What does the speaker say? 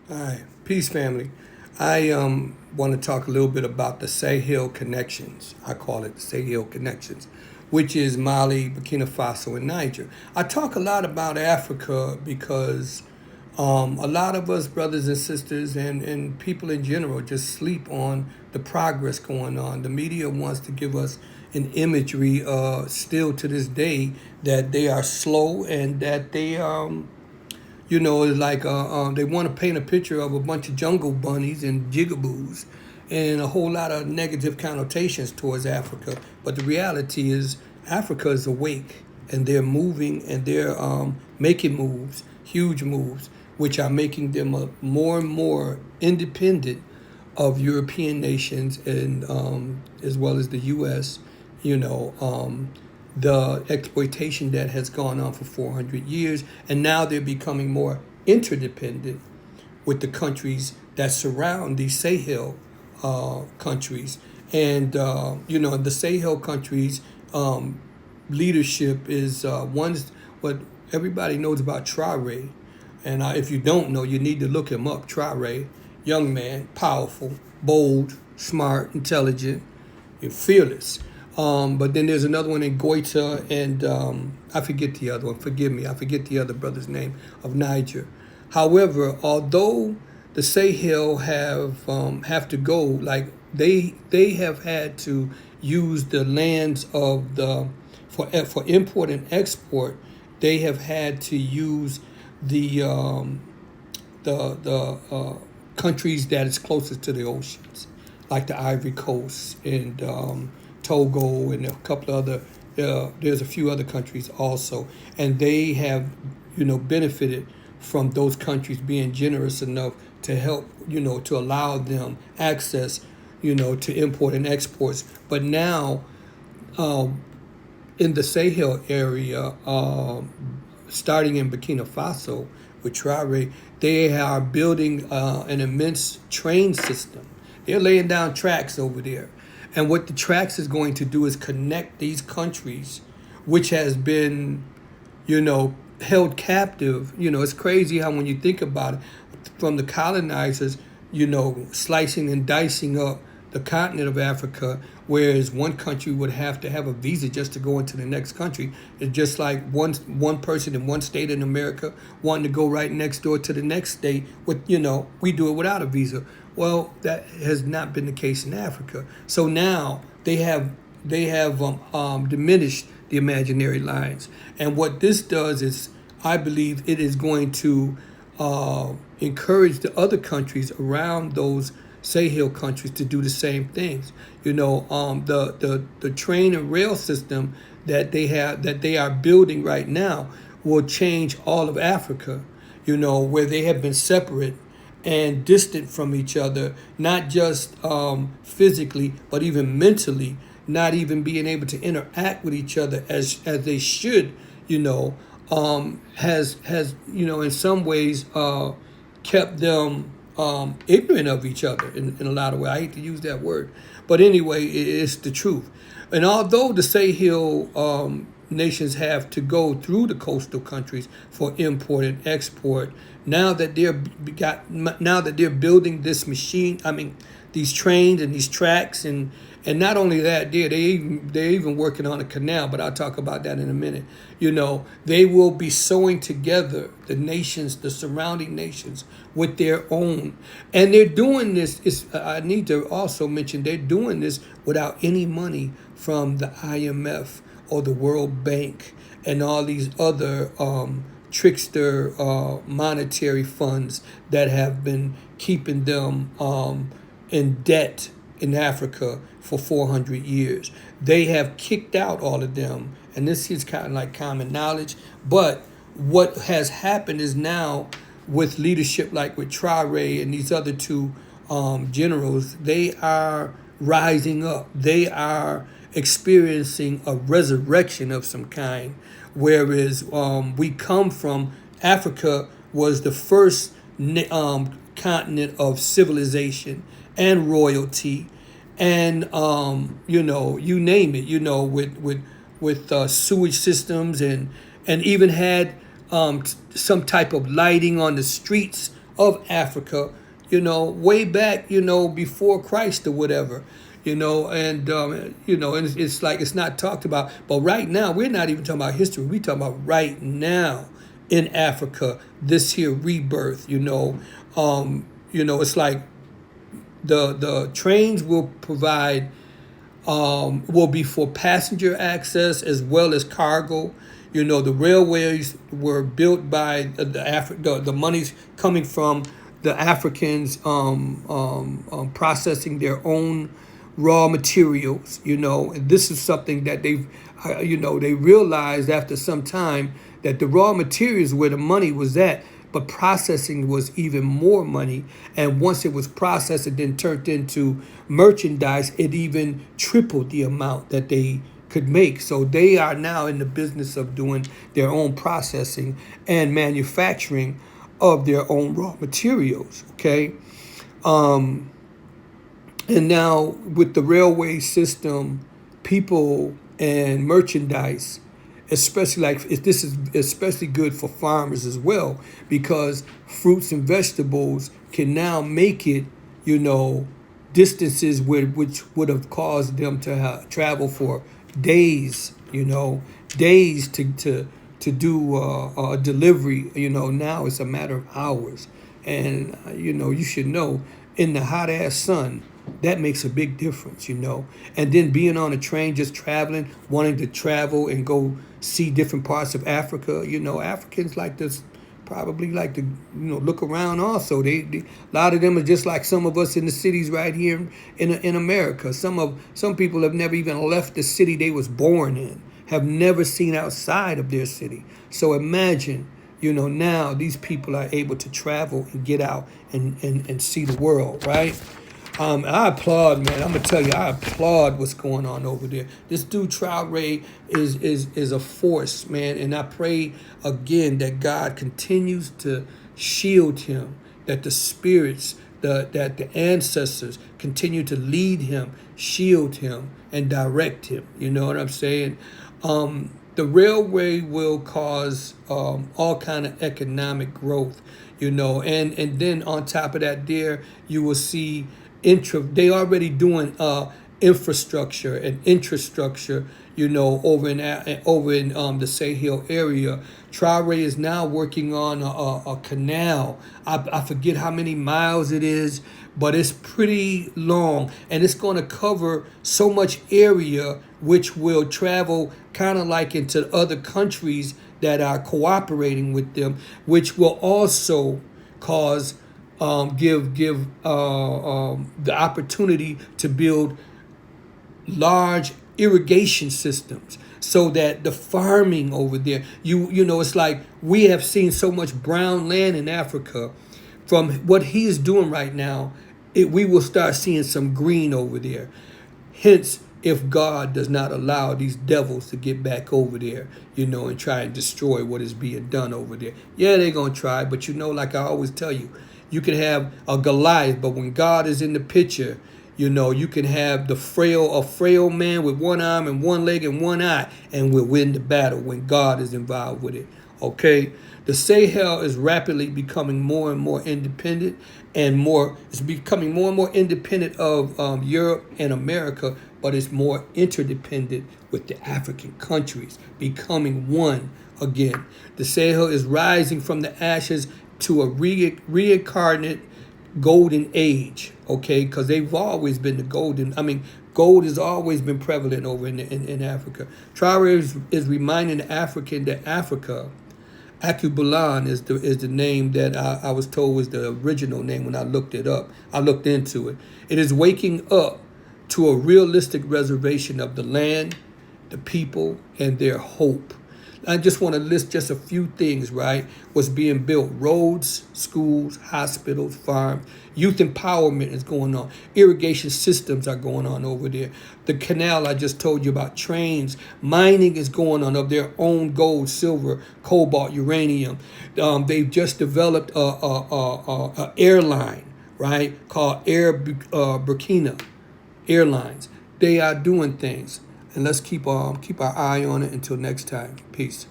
All right, peace, family. I want to talk a little bit about the Sahel Connections. I call it the Sahel Connections, which is Mali, Burkina Faso, and Niger. I talk a lot about Africa because a lot of us, brothers and sisters, and people in general, just sleep on the progress going on. The media wants to give us an imagery, still to this day, that they are slow and that it's like they want to paint a picture of a bunch of jungle bunnies and jigaboos and a whole lot of negative connotations towards Africa. But the reality is, Africa is awake and they're moving and they're making moves, huge moves, which are making them more and more independent of European nations and as well as the U.S. You know, the exploitation that has gone on for 400 years, and now they're becoming more interdependent with the countries that surround these Sahel countries. And the Sahel countries leadership is one's what everybody knows about Traore. And if you don't know, you need to look him up. Traore, young man, powerful, bold, smart, intelligent, and fearless. But then there's another one in Goita, and I forget the other one. Forgive me, I forget the other brother's name of Niger. However, although the Sahel have to go, like they have had to use the lands of the for import and export. They have had to use the countries that is closest to the oceans, like the Ivory Coast and Togo and a couple of other. There's a few other countries also, and they have, benefited from those countries being generous enough to help, to allow them access, to import and exports. But now, in the Sahel area, starting in Burkina Faso with Traore, they are building an immense train system. They're laying down tracks over there. And what the tracks is going to do is connect these countries, which has been, held captive. It's crazy how when you think about it, from the colonizers, slicing and dicing up the continent of Africa, whereas one country would have to have a visa just to go into the next country. It's just like one person in one state in America wanting to go right next door to the next state with, we do it without a visa. Well, that has not been the case in Africa. So now they have diminished the imaginary lines, and what this does is, I believe, it is going to encourage the other countries around those Sahel countries to do the same things. The train and rail system that they are building right now will change all of Africa. Where they have been separate and distant from each other, not just physically, but even mentally, not even being able to interact with each other as they should. Has in some ways kept them ignorant of each other in a lot of ways. I hate to use that word, but anyway, it's the truth. And although the Sahel nations have to go through the coastal countries for import and export, now that they're building this machine, I mean, these trains and these tracks, and not only that, they're even working on a canal, but I'll talk about that in a minute. They will be sewing together the nations, the surrounding nations, with their own. And they're doing this, I need to also mention, they're doing this without any money from the IMF or the World Bank and all these other trickster monetary funds that have been keeping them in debt in Africa for 400 years. They have kicked out all of them, and this is kind of like common knowledge. But what has happened is now, with leadership like with Traore and these other two generals, they are rising up. They are experiencing a resurrection of some kind, whereas we come from Africa was the first continent of civilization and royalty, and you name it, with sewage systems and even had some type of lighting on the streets of Africa, way back, before Christ or whatever, and it's like it's not talked about. But right now, we're not even talking about history. We're talking about right now in Africa, this here rebirth, it's like the trains will provide will be for passenger access as well as cargo. The railways were built by the money's coming from the Africans processing their own raw materials. And this is something that they realized after some time that the raw materials where the money was at, but processing was even more money. And once it was processed and then turned into merchandise, it even tripled the amount that they could make. So they are now in the business of doing their own processing and manufacturing of their own raw materials. Okay. And now with the railway system, people and merchandise, especially this is especially good for farmers as well, because fruits and vegetables can now make it, distances which would have caused them to travel for days, days to do a delivery. Now it's a matter of hours, and you should know in the hot ass sun. That makes a big difference, And then being on a train, just traveling, wanting to travel and go see different parts of Africa. Africans like to probably like to, look around also. A lot of them are just like some of us in the cities right here in America. Some people have never even left the city they was born in, have never seen outside of their city. So imagine, now these people are able to travel and get out and see the world, right? I applaud, man. I'm gonna tell you, I applaud what's going on over there. This dude Traore is a force, man, and I pray again that God continues to shield him, that the spirits, that the ancestors continue to lead him, shield him, and direct him. You know what I'm saying? The railway will cause all kind of economic growth, and then on top of that, there you will see. They already doing infrastructure and infrastructure, over in the Sahel area. Traore is now working on a canal. I forget how many miles it is, but it's pretty long, and it's going to cover so much area, which will travel kind of like into other countries that are cooperating with them, which will also cause give the opportunity to build large irrigation systems, so that the farming over there, it's like we have seen so much brown land in Africa. From what he is doing right now, we will start seeing some green over there. Hence, if God does not allow these devils to get back over there, and try and destroy what is being done over there. Yeah, they're going to try, but like I always tell you, you can have a Goliath, but when God is in the picture, you can have a frail man with one arm and one leg and one eye, and will win the battle when God is involved with it. Okay? The Sahel is rapidly becoming more and more independent, it's becoming more and more independent of Europe and America, but it's more interdependent with the African countries, becoming one again. The Sahel is rising from the ashes to a reincarnate golden age, okay? Because they've always been gold has always been prevalent over in Africa. Traore is reminding the African that Africa, Akubulan is the name that I was told was the original name when I looked it up. I looked into it. It is waking up to a realistic reservation of the land, the people, and their hope. I just want to list just a few things, right? What's being built: roads, schools, hospitals, farms. Youth empowerment is going on. Irrigation systems are going on over there. The canal I just told you about, trains. Mining is going on of their own gold, silver, cobalt, uranium. They've just developed a airline, right, called Air Burkina Airlines. They are doing things. And let's keep our eye on it until next time. Peace.